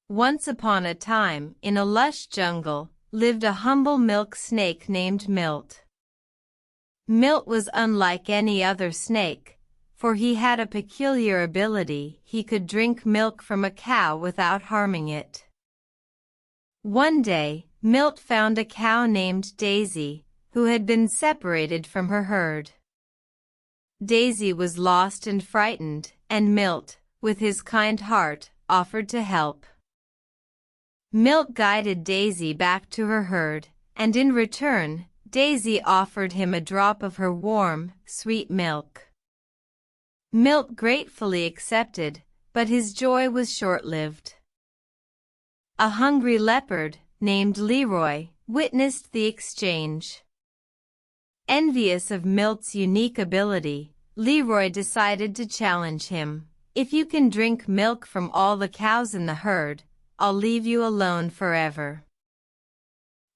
Once upon a time, in a lush jungle, lived a humble milk snake named Milt. Milt was unlike any other snake, for he had a peculiar ability: he could drink milk from a cow without harming it. One day, Milt found a cow named Daisy, who had been separated from her herd. Daisy was lost and frightened, and Milt, with his kind heart, offered to help. Milt guided Daisy back to her herd, and in return, Daisy offered him a drop of her warm, sweet milk. Milt gratefully accepted, but his joy was short-lived. A hungry leopard, named Leroy, witnessed the exchange. Envious of Milt's unique ability, Leroy decided to challenge him. "If you can drink milk from all the cows in the herd, I'll leave you alone forever."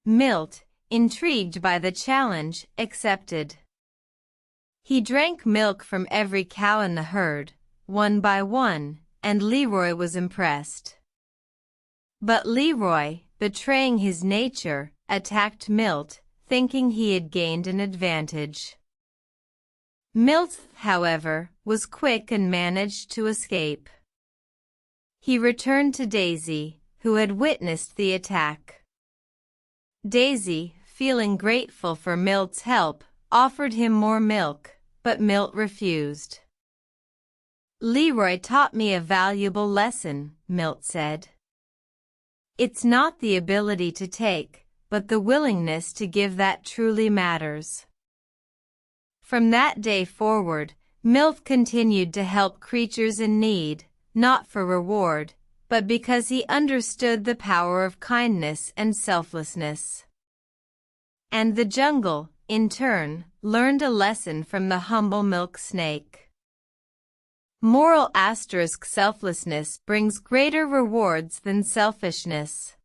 Milt, intrigued by the challenge, accepted. He drank milk from every cow in the herd, one by one, and Leroy was impressed. But Leroy, betraying his nature, attacked Milt, thinking he had gained an advantage. Milt, however, was quick and managed to escape. He returned to Daisy, who had witnessed the attack. Daisy, feeling grateful for Milt's help, offered him more milk, but Milt refused. "Leroy taught me a valuable lesson," Milt said. "It's not the ability to take, but the willingness to give that truly matters." From that day forward, Milt continued to help creatures in need, not for reward, but because he understood the power of kindness and selflessness. And the jungle, in turn, learned a lesson from the humble milk snake. Moral *: selflessness brings greater rewards than selfishness.